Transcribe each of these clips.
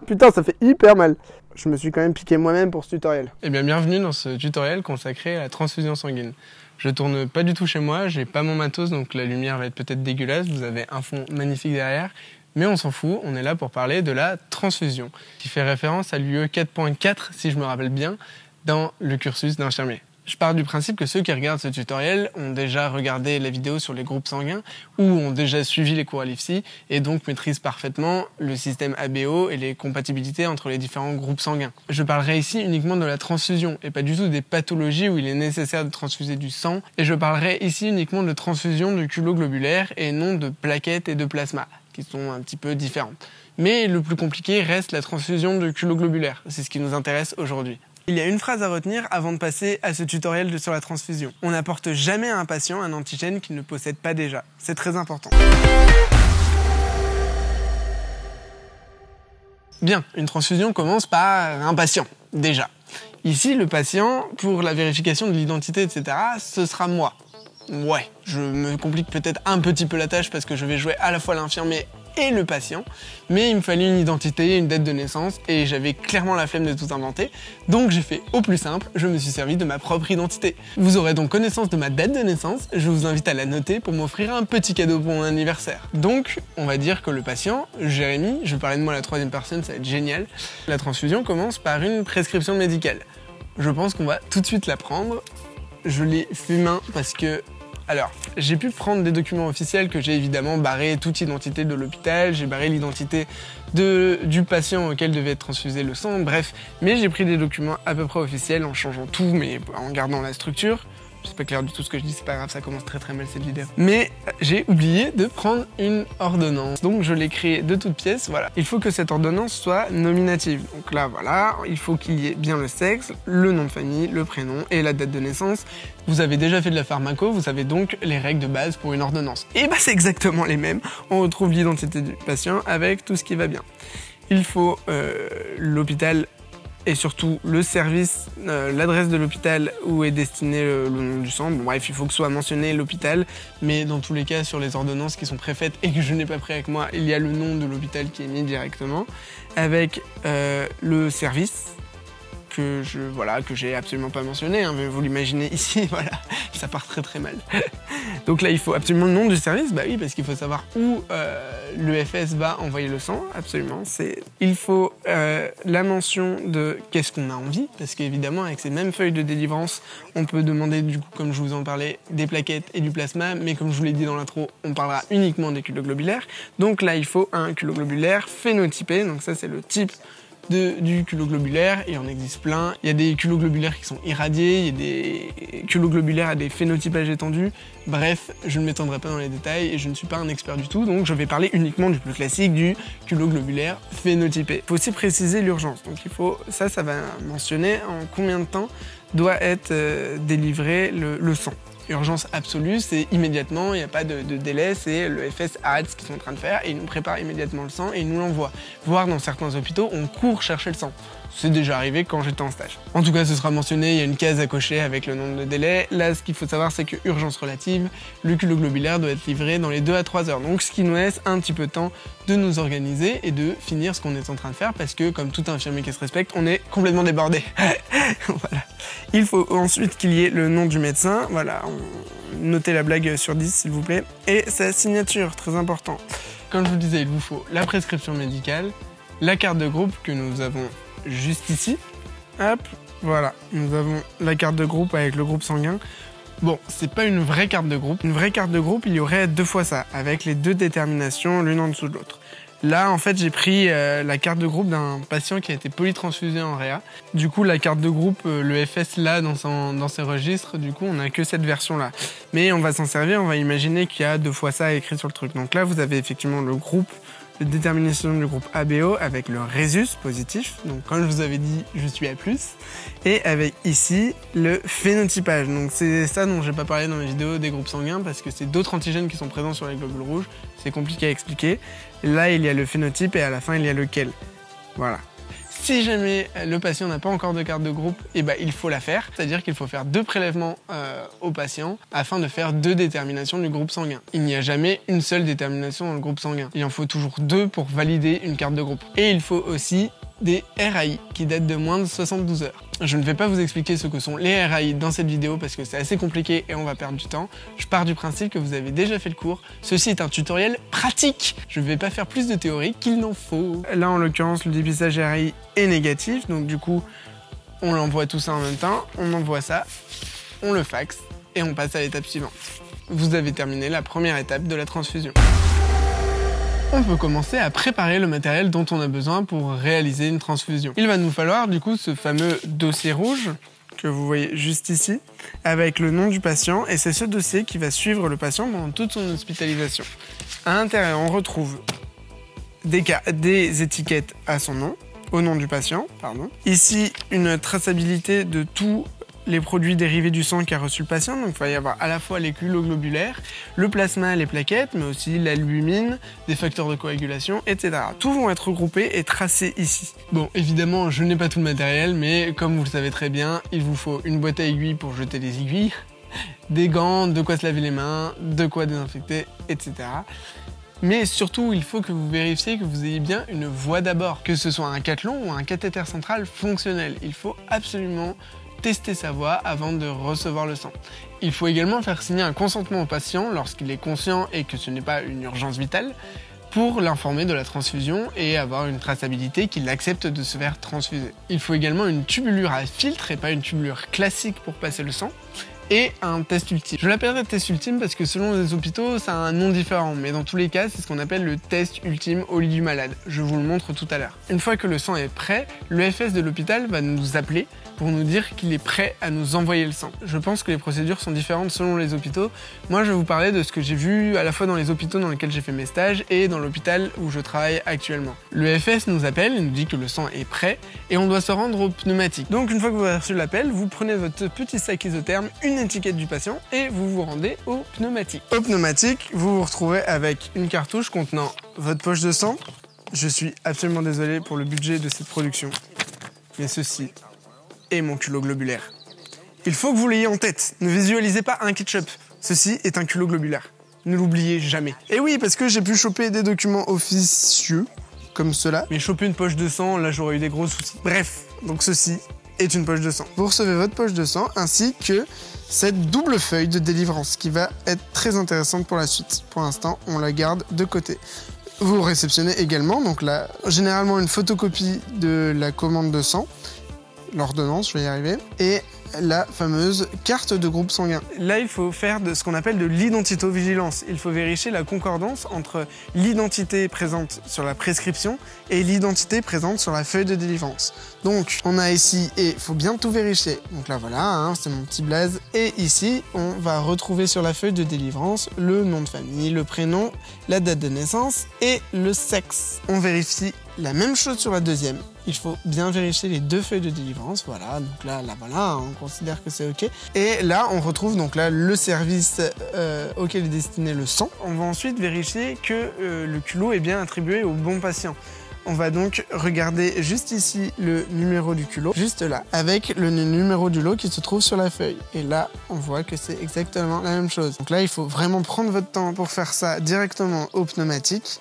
Putain, ça fait hyper mal. Je me suis quand même piqué moi-même pour ce tutoriel. Eh bien, bienvenue dans ce tutoriel consacré à la transfusion sanguine. Je tourne pas du tout chez moi, j'ai pas mon matos, donc la lumière va être peut-être dégueulasse, vous avez un fond magnifique derrière, mais on s'en fout, on est là pour parler de la transfusion, qui fait référence à l'UE 4.4, si je me rappelle bien, dans le cursus d'infirmier. Je pars du principe que ceux qui regardent ce tutoriel ont déjà regardé la vidéo sur les groupes sanguins ou ont déjà suivi les cours à l'IFSI et donc maîtrisent parfaitement le système ABO et les compatibilités entre les différents groupes sanguins. Je parlerai ici uniquement de la transfusion et pas du tout des pathologies où il est nécessaire de transfuser du sang, et je parlerai ici uniquement de transfusion de culot globulaire et non de plaquettes et de plasma, qui sont un petit peu différentes. Mais le plus compliqué reste la transfusion de culot globulaire, c'est ce qui nous intéresse aujourd'hui. Il y a une phrase à retenir avant de passer à ce tutoriel sur la transfusion. On n'apporte jamais à un patient un antigène qu'il ne possède pas déjà. C'est très important. Bien, une transfusion commence par un patient, déjà. Ici, le patient, pour la vérification de l'identité, etc., ce sera moi. Ouais, je me complique peut-être un petit peu la tâche parce que je vais jouer à la fois l'infirmier et le patient, mais il me fallait une identité, une date de naissance, et j'avais clairement la flemme de tout inventer, donc j'ai fait au plus simple, je me suis servi de ma propre identité. Vous aurez donc connaissance de ma date de naissance, je vous invite à la noter pour m'offrir un petit cadeau pour mon anniversaire. Donc, on va dire que le patient, Jérémy, je vais parler de moi à la troisième personne, ça va être génial, la transfusion commence par une prescription médicale. Je pense qu'on va tout de suite la prendre, je l'ai fait main parce que alors, j'ai pu prendre des documents officiels que j'ai évidemment barré toute identité de l'hôpital, j'ai barré l'identité du patient auquel devait être transfusé le sang, bref. Mais j'ai pris des documents à peu près officiels en changeant tout, mais en gardant la structure. C'est pas clair du tout ce que je dis, c'est pas grave, ça commence très mal cette vidéo. Mais j'ai oublié de prendre une ordonnance. Donc je l'ai créée de toutes pièces, voilà. Il faut que cette ordonnance soit nominative. Donc là, voilà, il faut qu'il y ait bien le sexe, le nom de famille, le prénom et la date de naissance. Vous avez déjà fait de la pharmaco, vous savez donc les règles de base pour une ordonnance. Et bah c'est exactement les mêmes. On retrouve l'identité du patient avec tout ce qui va bien. Il faut l'hôpital et surtout le service, l'adresse de l'hôpital où est destiné le nom du sang. Bon, bref, il faut que soit mentionné l'hôpital, mais dans tous les cas, sur les ordonnances qui sont préfaites et que je n'ai pas pris avec moi, il y a le nom de l'hôpital qui est mis directement, avec le service que j'ai absolument pas mentionné, hein, mais vous l'imaginez ici, voilà, ça part très mal. Donc là, il faut absolument le nom du service, bah oui, parce qu'il faut savoir où l'EFS va envoyer le sang, absolument. Il faut la mention de qu'est-ce qu'on a envie, parce qu'évidemment, avec ces mêmes feuilles de délivrance, on peut demander, du coup, comme je vous en parlais, des plaquettes et du plasma, mais comme je vous l'ai dit dans l'intro, on parlera uniquement des culots globulaires. Donc là, il faut un culot globulaire phénotypé, donc ça, c'est le type du culot globulaire, il en existe plein. Il y a des culots globulaires qui sont irradiés, il y a des culots globulaires à des phénotypages étendus. Bref, je ne m'étendrai pas dans les détails et je ne suis pas un expert du tout, donc je vais parler uniquement du plus classique, du culot globulaire phénotypé. Il faut aussi préciser l'urgence, donc ça va mentionner en combien de temps doit être délivré le sang. Urgence absolue, c'est immédiatement, il n'y a pas de délai, c'est le FS arrête ce qu'ils sont en train de faire et ils nous préparent immédiatement le sang et ils nous l'envoient. Voire dans certains hôpitaux, on court chercher le sang. C'est déjà arrivé quand j'étais en stage. En tout cas, ce sera mentionné, il y a une case à cocher avec le nombre de délais. Là, ce qu'il faut savoir, c'est que urgence relative, le culot globulaire doit être livré dans les 2 à 3 heures. Donc, ce qui nous laisse un petit peu de temps de nous organiser et de finir ce qu'on est en train de faire parce que, comme tout infirmier qui se respecte, on est complètement débordé. Voilà. Il faut ensuite qu'il y ait le nom du médecin. Voilà, notez la blague sur 10, s'il vous plaît. Et sa signature, très important. Comme je vous disais, il vous faut la prescription médicale, la carte de groupe que nous avons juste ici, hop, voilà, nous avons la carte de groupe avec le groupe sanguin. Bon, c'est pas une vraie carte de groupe. Une vraie carte de groupe, il y aurait 2 fois ça, avec les 2 déterminations l'une en dessous de l'autre. Là, en fait, j'ai pris la carte de groupe d'un patient qui a été polytransfusé en réa. Du coup, la carte de groupe, le FS là, dans ses registres, du coup, on n'a que cette version-là. Mais on va s'en servir, on va imaginer qu'il y a 2 fois ça écrit sur le truc. Donc là, vous avez effectivement le groupe de détermination du groupe ABO avec le résus positif, donc comme je vous avais dit, je suis A+, et avec ici le phénotypage. Donc c'est ça dont j'ai pas parlé dans mes vidéos des groupes sanguins parce que c'est d'autres antigènes qui sont présents sur les globules rouges, c'est compliqué à expliquer. Là, il y a le phénotype et à la fin, il y a lequel. Voilà. Si jamais le patient n'a pas encore de carte de groupe, eh ben, il faut la faire. C'est-à-dire qu'il faut faire 2 prélèvements au patient afin de faire 2 déterminations du groupe sanguin. Il n'y a jamais une seule détermination dans le groupe sanguin. Il en faut toujours 2 pour valider une carte de groupe. Et il faut aussi des RAI qui datent de moins de 72 heures. Je ne vais pas vous expliquer ce que sont les RAI dans cette vidéo parce que c'est assez compliqué et on va perdre du temps. Je pars du principe que vous avez déjà fait le cours. Ceci est un tutoriel pratique. Je ne vais pas faire plus de théorie qu'il n'en faut. Là, en l'occurrence, le dépistage RAI est négatif. Donc du coup, on l'envoie tout ça en même temps. On envoie ça, on le faxe et on passe à l'étape suivante. Vous avez terminé la première étape de la transfusion. On peut commencer à préparer le matériel dont on a besoin pour réaliser une transfusion. Il va nous falloir du coup ce fameux dossier rouge que vous voyez juste ici, avec le nom du patient, et c'est ce dossier qui va suivre le patient pendant toute son hospitalisation. À l'intérieur, on retrouve des étiquettes à son nom, au nom du patient, pardon. Ici, une traçabilité de tous les produits dérivés du sang qu'a reçu le patient, donc il va y avoir à la fois les culoglobulaires, le plasma, les plaquettes, mais aussi l'albumine, des facteurs de coagulation, etc. Tous vont être regroupés et tracés ici. Bon, évidemment, je n'ai pas tout le matériel, mais comme vous le savez très bien, il vous faut une boîte à aiguilles pour jeter les aiguilles, des gants, de quoi se laver les mains, de quoi désinfecter, etc. Mais surtout, il faut que vous vérifiez que vous ayez bien une voie d'abord, que ce soit un cathlon ou un cathéter central fonctionnel. Il faut absolument tester sa voie avant de recevoir le sang. Il faut également faire signer un consentement au patient lorsqu'il est conscient et que ce n'est pas une urgence vitale pour l'informer de la transfusion et avoir une traçabilité qu'il accepte de se faire transfuser. Il faut également une tubulure à filtre et pas une tubulure classique pour passer le sang et un test ultime. Je l'appellerai test ultime parce que selon les hôpitaux, ça a un nom différent, mais dans tous les cas, c'est ce qu'on appelle le test ultime au lit du malade. Je vous le montre tout à l'heure. Une fois que le sang est prêt, le FS de l'hôpital va nous appeler pour nous dire qu'il est prêt à nous envoyer le sang. Je pense que les procédures sont différentes selon les hôpitaux. Moi, je vais vous parler de ce que j'ai vu à la fois dans les hôpitaux dans lesquels j'ai fait mes stages et dans l'hôpital où je travaille actuellement. Le FS nous appelle et nous dit que le sang est prêt et on doit se rendre au pneumatique. Donc une fois que vous avez reçu l'appel, vous prenez votre petit sac isotherme, une étiquette du patient et vous vous rendez au pneumatique. Au pneumatique, vous vous retrouvez avec une cartouche contenant votre poche de sang. Je suis absolument désolé pour le budget de cette production, mais ceci est mon culoglobulaire. Il faut que vous l'ayez en tête. Ne visualisez pas un ketchup. Ceci est un culoglobulaire. Ne l'oubliez jamais. Et oui, parce que j'ai pu choper des documents officieux, comme cela. Mais choper une poche de sang, là j'aurais eu des gros soucis. Bref, donc ceci est une poche de sang. Vous recevez votre poche de sang ainsi que cette double feuille de délivrance qui va être très intéressante pour la suite. Pour l'instant, on la garde de côté. Vous réceptionnez également, donc là, généralement une photocopie de la commande de sang, l'ordonnance, je vais y arriver, et la fameuse carte de groupe sanguin. Là, il faut faire de ce qu'on appelle de l'identitovigilance. Il faut vérifier la concordance entre l'identité présente sur la prescription et l'identité présente sur la feuille de délivrance. Donc, on a ici, et il faut bien tout vérifier. Donc là, voilà, hein, c'est mon petit blaze. Et ici, on va retrouver sur la feuille de délivrance le nom de famille, le prénom, la date de naissance et le sexe. On vérifie la même chose sur la deuxième. Il faut bien vérifier les deux feuilles de délivrance. Voilà, donc là voilà, on considère que c'est OK. Et là, on retrouve donc là le service auquel est destiné le sang. On va ensuite vérifier que le culot est bien attribué au bon patient. On va donc regarder juste ici le numéro du culot, juste là, avec le numéro du lot qui se trouve sur la feuille. Et là, on voit que c'est exactement la même chose. Donc là, il faut vraiment prendre votre temps pour faire ça directement au pneumatique.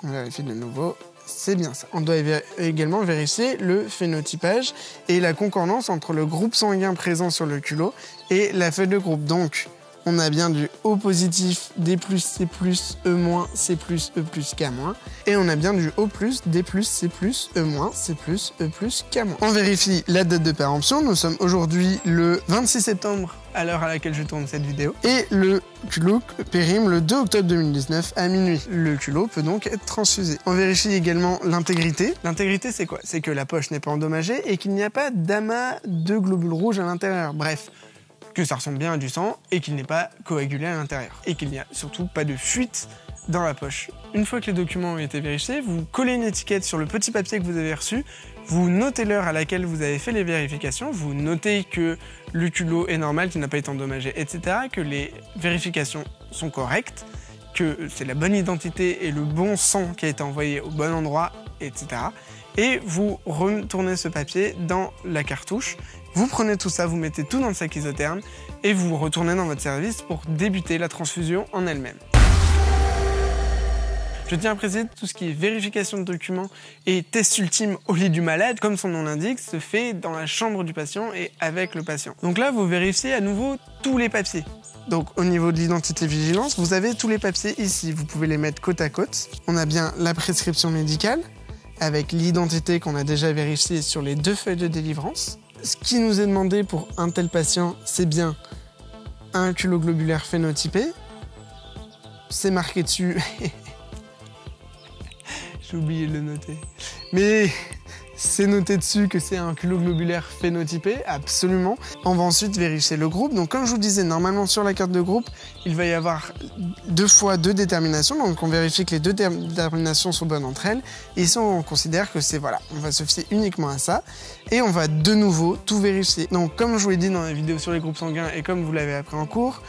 On vérifie de nouveau. C'est bien ça. On doit également vérifier le phénotypage et la concordance entre le groupe sanguin présent sur le culot et la feuille de groupe. Donc, on a bien du O positif, D+, C+, E-, C+, E+, K-. Et on a bien du O+, D+, C+, E-, C+, E+, K-. On vérifie la date de péremption. Nous sommes aujourd'hui le 26 septembre à l'heure à laquelle je tourne cette vidéo. Et le culot périme le 2 octobre 2019 à minuit. Le culot peut donc être transfusé. On vérifie également l'intégrité. L'intégrité, c'est quoi? C'est que la poche n'est pas endommagée et qu'il n'y a pas d'amas de globules rouges à l'intérieur. Bref, que ça ressemble bien à du sang et qu'il n'est pas coagulé à l'intérieur. Et qu'il n'y a surtout pas de fuite dans la poche. Une fois que les documents ont été vérifiés, vous collez une étiquette sur le petit papier que vous avez reçu, vous notez l'heure à laquelle vous avez fait les vérifications, vous notez que le culot est normal, qu'il n'a pas été endommagé, etc., que les vérifications sont correctes, que c'est la bonne identité et le bon sang qui a été envoyé au bon endroit, etc. Et vous retournez ce papier dans la cartouche, vous prenez tout ça, vous mettez tout dans le sac isotherme et vous retournez dans votre service pour débuter la transfusion en elle-même. Je tiens à préciser tout ce qui est vérification de documents et test ultime au lit du malade, comme son nom l'indique, se fait dans la chambre du patient et avec le patient. Donc là, vous vérifiez à nouveau tous les papiers. Donc au niveau de l'identité vigilance, vous avez tous les papiers ici. Vous pouvez les mettre côte à côte. On a bien la prescription médicale avec l'identité qu'on a déjà vérifiée sur les 2 feuilles de délivrance. Ce qui nous est demandé pour un tel patient, c'est bien un culoglobulaire phénotypé. C'est marqué dessus. J'ai oublié de le noter. Mais c'est noté dessus que c'est un culoglobulaire phénotypé, absolument. On va ensuite vérifier le groupe. Donc comme je vous disais, normalement sur la carte de groupe, il va y avoir 2 fois 2 déterminations. Donc on vérifie que les 2 déterminations sont bonnes entre elles. Et ici on considère que c'est voilà, on va se fier uniquement à ça. Et on va de nouveau tout vérifier. Donc comme je vous l'ai dit dans la vidéo sur les groupes sanguins et comme vous l'avez appris en cours,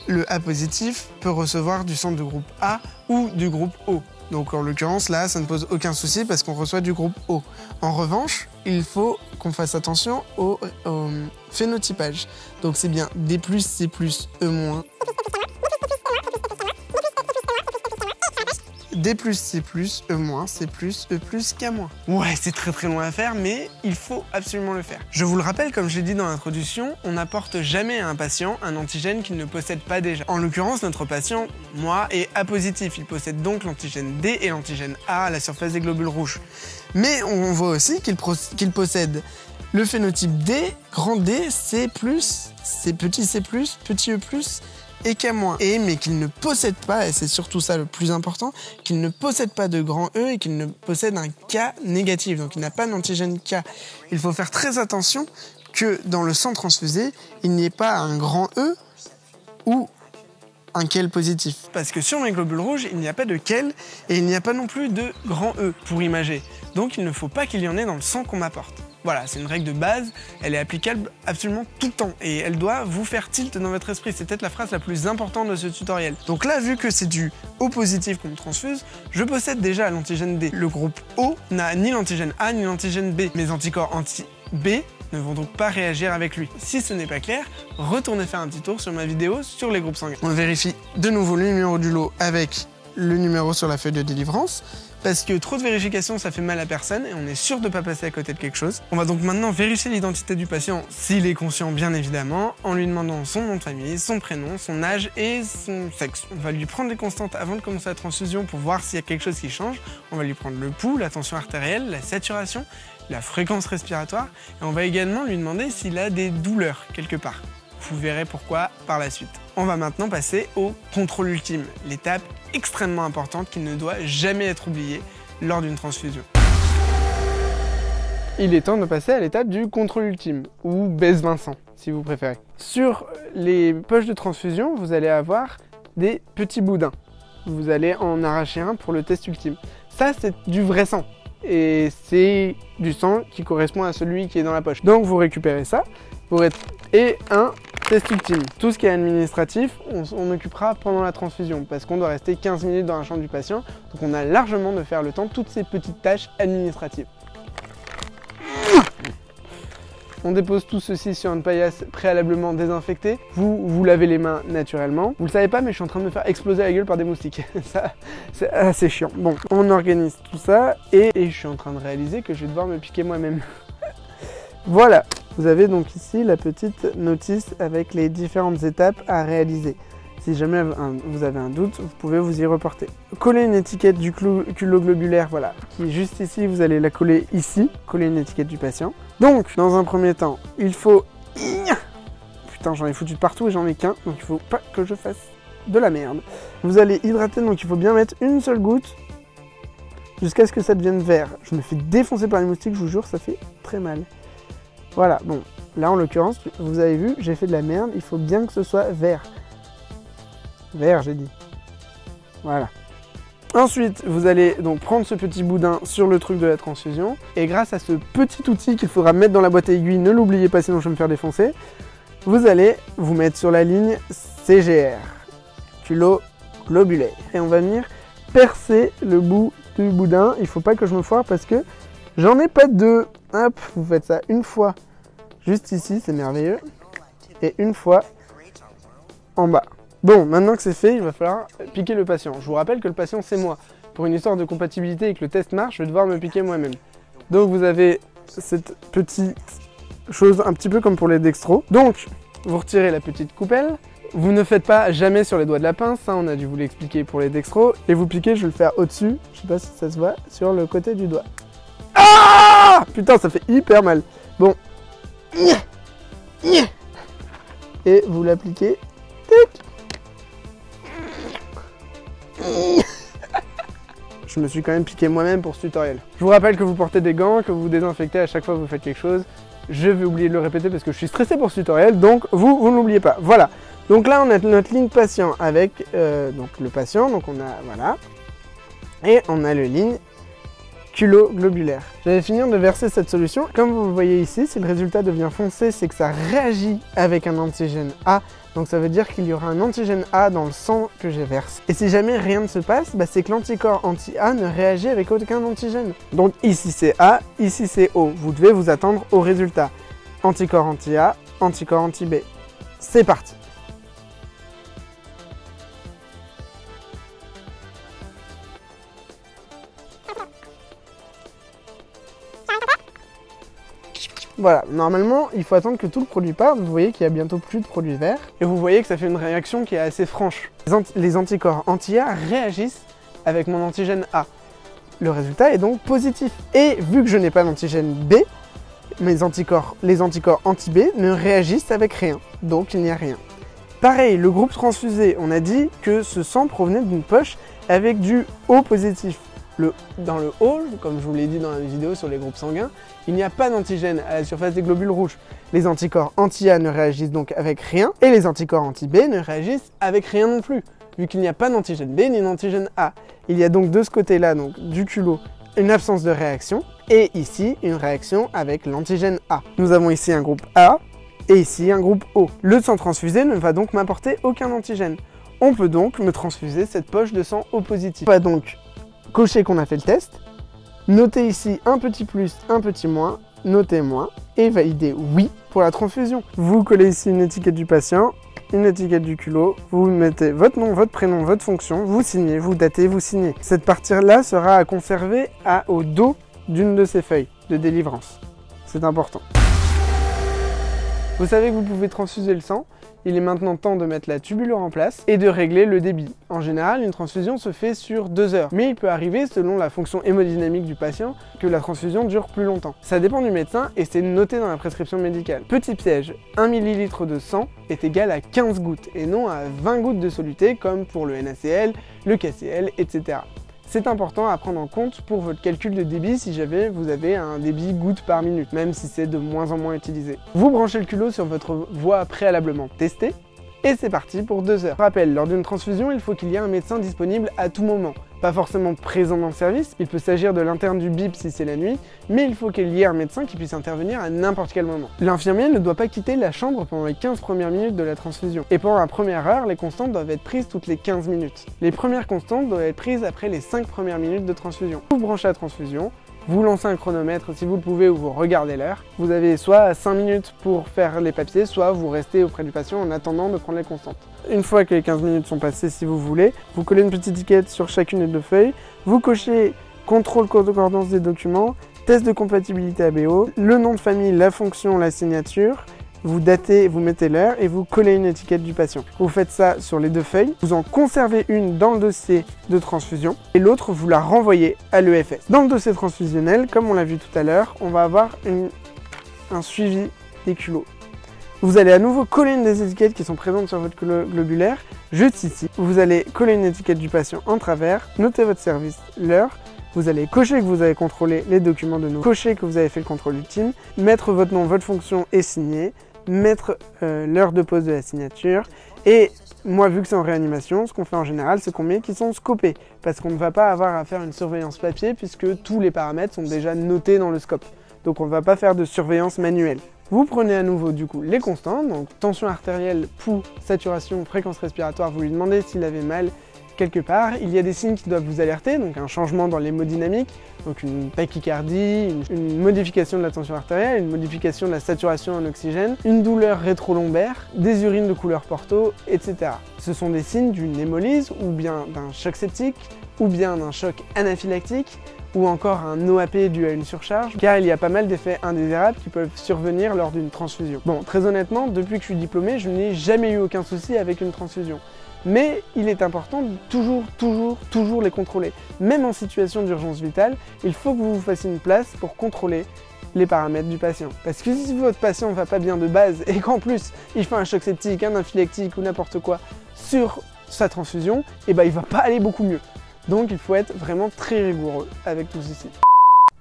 le A positif peut recevoir du sang du groupe A ou du groupe O. Donc en l'occurrence, là, ça ne pose aucun souci parce qu'on reçoit du groupe O. En revanche, il faut qu'on fasse attention au phénotypage. Donc c'est bien D+, C+, E-. D+, C+, E-, C+, E+, K-. Ouais, c'est très loin à faire, mais il faut absolument le faire. Je vous le rappelle, comme je l'ai dit dans l'introduction, on n'apporte jamais à un patient un antigène qu'il ne possède pas déjà. En l'occurrence, notre patient, moi, est A positif. Il possède donc l'antigène D et l'antigène A à la surface des globules rouges. Mais on voit aussi qu'il possède le phénotype D, grand D, C+, petit C+, petit E+, et K-, mais qu'il ne possède pas, et c'est surtout ça le plus important, qu'il ne possède pas de grand E et qu'il ne possède un K négatif, donc il n'a pas d'antigène K. Il faut faire très attention que dans le sang transfusé, il n'y ait pas un grand E ou un KEL positif. Parce que sur mes globules rouges, il n'y a pas de KEL et il n'y a pas non plus de grand E pour imager. Donc il ne faut pas qu'il y en ait dans le sang qu'on m'apporte. Voilà, c'est une règle de base, elle est applicable absolument tout le temps et elle doit vous faire tilt dans votre esprit. C'est peut-être la phrase la plus importante de ce tutoriel. Donc là, vu que c'est du O positif qu'on me transfuse, je possède déjà l'antigène D. Le groupe O n'a ni l'antigène A ni l'antigène B. Mes anticorps anti-B ne vont donc pas réagir avec lui. Si ce n'est pas clair, retournez faire un petit tour sur ma vidéo sur les groupes sanguins. On vérifie de nouveau le numéro du lot avec le numéro sur la feuille de délivrance. Parce que trop de vérification, ça fait mal à personne et on est sûr de ne pas passer à côté de quelque chose. On va donc maintenant vérifier l'identité du patient, s'il est conscient bien évidemment, en lui demandant son nom de famille, son prénom, son âge et son sexe. On va lui prendre les constantes avant de commencer la transfusion pour voir s'il y a quelque chose qui change. On va lui prendre le pouls, la tension artérielle, la saturation, la fréquence respiratoire et on va également lui demander s'il a des douleurs quelque part. Vous verrez pourquoi par la suite. On va maintenant passer au contrôle ultime, l'étape extrêmement importante qui ne doit jamais être oubliée lors d'une transfusion. Il est temps de passer à l'étape du contrôle ultime, ou baisse Vincent, si vous préférez. Sur les poches de transfusion, vous allez avoir des petits boudins. Vous allez en arracher un pour le test ultime. Ça, c'est du vrai sang. Et c'est du sang qui correspond à celui qui est dans la poche. Donc vous récupérez ça, et un test ultime. Tout ce qui est administratif, on occupera pendant la transfusion parce qu'on doit rester 15 minutes dans la chambre du patient. Donc on a largement de faire le temps toutes ces petites tâches administratives. On dépose tout ceci sur une paillasse préalablement désinfectée. Vous lavez les mains naturellement. Vous le savez pas, mais je suis en train de me faire exploser la gueule par des moustiques. Ça, c'est assez chiant. Bon, on organise tout ça et je suis en train de réaliser que je vais devoir me piquer moi-même. Voilà. Vous avez donc ici la petite notice avec les différentes étapes à réaliser. Si jamais vous avez un doute, vous pouvez vous y reporter. Coller une étiquette du culoglobulaire, voilà, qui est juste ici, vous allez la coller ici, coller une étiquette du patient. Donc, dans un premier temps, il faut... Putain, j'en ai foutu de partout et j'en ai qu'un, donc il faut pas que je fasse de la merde. Vous allez hydrater, donc il faut bien mettre une seule goutte jusqu'à ce que ça devienne vert. Je me fais défoncer par les moustiques, je vous jure, ça fait très mal. Voilà, bon, là en l'occurrence, vous avez vu, j'ai fait de la merde, il faut bien que ce soit vert. Vert, j'ai dit. Voilà. Ensuite, vous allez donc prendre ce petit boudin sur le truc de la transfusion, et grâce à ce petit outil qu'il faudra mettre dans la boîte à aiguille, ne l'oubliez pas sinon je vais me faire défoncer, vous allez vous mettre sur la ligne CGR, culoglobulaire. Et on va venir percer le bout du boudin, il ne faut pas que je me foire parce que j'en ai pas deux. Hop, vous faites ça une fois juste ici, c'est merveilleux. Et une fois en bas. Bon, maintenant que c'est fait, il va falloir piquer le patient. Je vous rappelle que le patient, c'est moi. pour une histoire de compatibilité et que le test marche, je vais devoir me piquer moi-même. Donc vous avez cette petite chose un petit peu comme pour les dextros. Donc vous retirez la petite coupelle. Vous ne faites pas jamais sur les doigts de la pince, hein, on a dû vous l'expliquer pour les dextros. Et vous piquez, je vais le faire au-dessus, je sais pas si ça se voit, sur le côté du doigt. Ah putain, ça fait hyper mal. Bon. Et vous l'appliquez. Je me suis quand même piqué moi-même pour ce tutoriel. Je vous rappelle que vous portez des gants, que vous vous désinfectez à chaque fois que vous faites quelque chose. Je vais oublier de le répéter parce que je suis stressé pour ce tutoriel, donc vous ne l'oubliez pas. Voilà. Donc là, on a notre ligne patient avec donc le patient, donc on a, voilà. Et on a le ligne culoglobulaire. Je vais finir de verser cette solution. Comme vous le voyez ici, si le résultat devient foncé, c'est que ça réagit avec un antigène A. Donc ça veut dire qu'il y aura un antigène A dans le sang que je verse. Et si jamais rien ne se passe, bah c'est que l'anticorps anti-A ne réagit avec aucun antigène. Donc ici c'est A, ici c'est O. Vous devez vous attendre au résultat. Anticorps anti-A, anticorps anti-B. C'est parti. Voilà, normalement, il faut attendre que tout le produit parte. Vous voyez qu'il y a bientôt plus de produit vert. Et vous voyez que ça fait une réaction qui est assez franche. Les anticorps anti-A réagissent avec mon antigène A. Le résultat est donc positif. Et vu que je n'ai pas d'antigène B, les anticorps anti-B ne réagissent avec rien. Donc il n'y a rien. Pareil, le groupe transfusé, on a dit que ce sang provenait d'une poche avec du O positif. Dans le O, comme je vous l'ai dit dans la vidéo sur les groupes sanguins, il n'y a pas d'antigène à la surface des globules rouges. Les anticorps anti-A ne réagissent donc avec rien, et les anticorps anti-B ne réagissent avec rien non plus, vu qu'il n'y a pas d'antigène B ni d'antigène A. Il y a donc de ce côté-là, donc du culot, une absence de réaction, et ici, une réaction avec l'antigène A. Nous avons ici un groupe A, et ici un groupe O. Le sang transfusé ne va donc m'apporter aucun antigène. On peut donc me transfuser cette poche de sang O positif. On va donc cocher qu'on a fait le test, notez ici un petit plus, un petit moins, notez moins, et validez oui pour la transfusion. Vous collez ici une étiquette du patient, une étiquette du culot, vous mettez votre nom, votre prénom, votre fonction, vous signez, vous datez, vous signez. Cette partie-là sera à conserver au dos d'une de ces feuilles de délivrance. C'est important. Vous savez que vous pouvez transfuser le sang. Il est maintenant temps de mettre la tubulure en place et de régler le débit. En général, une transfusion se fait sur 2 heures, mais il peut arriver, selon la fonction hémodynamique du patient, que la transfusion dure plus longtemps. Ça dépend du médecin et c'est noté dans la prescription médicale. Petit piège, 1 ml de sang est égal à 15 gouttes et non à 20 gouttes de soluté comme pour le NaCl, le KCl, etc. C'est important à prendre en compte pour votre calcul de débit si jamais vous avez un débit gouttes par minute, même si c'est de moins en moins utilisé. Vous branchez le culot sur votre voie préalablement testée, et c'est parti pour 2 heures. Rappel, lors d'une transfusion, il faut qu'il y ait un médecin disponible à tout moment. Pas forcément présent dans le service, il peut s'agir de l'interne du BIP si c'est la nuit, mais il faut qu'il y ait un médecin qui puisse intervenir à n'importe quel moment. L'infirmier ne doit pas quitter la chambre pendant les 15 premières minutes de la transfusion. Et pendant la première heure, les constantes doivent être prises toutes les 15 minutes. Les premières constantes doivent être prises après les 5 premières minutes de transfusion. Vous branchez la transfusion, vous lancez un chronomètre si vous le pouvez ou vous regardez l'heure. Vous avez soit 5 minutes pour faire les papiers, soit vous restez auprès du patient en attendant de prendre les constantes. Une fois que les 15 minutes sont passées, si vous voulez, vous collez une petite étiquette sur chacune des 2 feuilles, vous cochez contrôle concordance des documents, test de compatibilité ABO, le nom de famille, la fonction, la signature, vous datez, vous mettez l'heure et vous collez une étiquette du patient. Vous faites ça sur les 2 feuilles, vous en conservez une dans le dossier de transfusion et l'autre vous la renvoyez à l'EFS. Dans le dossier transfusionnel, comme on l'a vu tout à l'heure, on va avoir un suivi des culots. Vous allez à nouveau coller une des étiquettes qui sont présentes sur votre globulaire, juste ici. Vous allez coller une étiquette du patient en travers, noter votre service, l'heure. Vous allez cocher que vous avez contrôlé les documents de nous, cocher que vous avez fait le contrôle ultime, mettre votre nom, votre fonction et signer, mettre l'heure de pause de la signature. Et moi, vu que c'est en réanimation, ce qu'on fait en général, c'est qu'on met qui sont scopés, parce qu'on ne va pas avoir à faire une surveillance papier puisque tous les paramètres sont déjà notés dans le scope. Donc on ne va pas faire de surveillance manuelle. Vous prenez à nouveau du coup les constantes, donc tension artérielle, pouls, saturation, fréquence respiratoire, vous lui demandez s'il avait mal quelque part. Il y a des signes qui doivent vous alerter, donc un changement dans l'hémodynamique, donc une tachycardie, une modification de la tension artérielle, une modification de la saturation en oxygène, une douleur rétrolombaire, des urines de couleur porto, etc. Ce sont des signes d'une hémolyse ou bien d'un choc septique ou bien d'un choc anaphylactique, ou encore un OAP dû à une surcharge, car il y a pas mal d'effets indésirables qui peuvent survenir lors d'une transfusion. Bon, très honnêtement, depuis que je suis diplômé, je n'ai jamais eu aucun souci avec une transfusion. Mais il est important de toujours les contrôler. Même en situation d'urgence vitale, il faut que vous vous fassiez une place pour contrôler les paramètres du patient. Parce que si votre patient ne va pas bien de base et qu'en plus il fait un choc septique, un anaphylactique ou n'importe quoi sur sa transfusion, et ben il va pas aller beaucoup mieux. Donc il faut être vraiment très rigoureux avec tout ceci.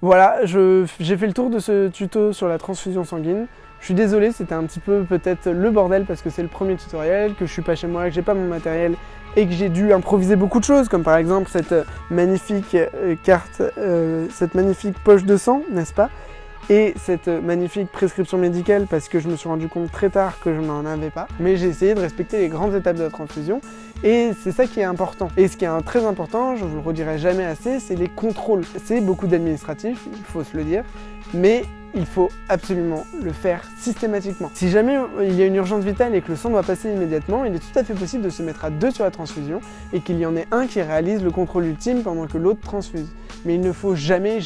Voilà, j'ai fait le tour de ce tuto sur la transfusion sanguine. Je suis désolé, c'était un petit peu peut-être le bordel parce que c'est le premier tutoriel, que je suis pas chez moi, que j'ai pas mon matériel et que j'ai dû improviser beaucoup de choses, comme par exemple cette magnifique carte, cette magnifique poche de sang, n'est-ce pas? Et cette magnifique prescription médicale parce que je me suis rendu compte très tard que je n'en avais pas. Mais j'ai essayé de respecter les grandes étapes de la transfusion et c'est ça qui est important. Et ce qui est très important, je vous le redirai jamais assez, c'est les contrôles. C'est beaucoup d'administratif, il faut se le dire, mais il faut absolument le faire systématiquement. Si jamais il y a une urgence vitale et que le sang doit passer immédiatement, il est tout à fait possible de se mettre à deux sur la transfusion et qu'il y en ait un qui réalise le contrôle ultime pendant que l'autre transfuse. Mais il ne faut jamais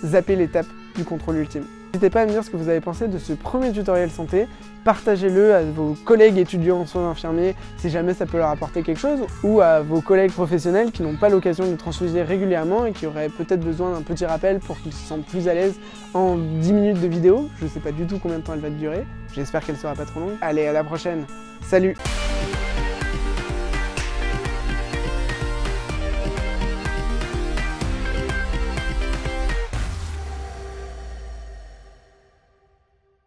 zapper l'étape du contrôle ultime. N'hésitez pas à me dire ce que vous avez pensé de ce premier tutoriel santé, partagez-le à vos collègues étudiants en soins infirmiers si jamais ça peut leur apporter quelque chose, ou à vos collègues professionnels qui n'ont pas l'occasion de transfuser régulièrement et qui auraient peut-être besoin d'un petit rappel pour qu'ils se sentent plus à l'aise en 10 minutes de vidéo. Je ne sais pas du tout combien de temps elle va durer, j'espère qu'elle sera pas trop longue. Allez, à la prochaine, salut!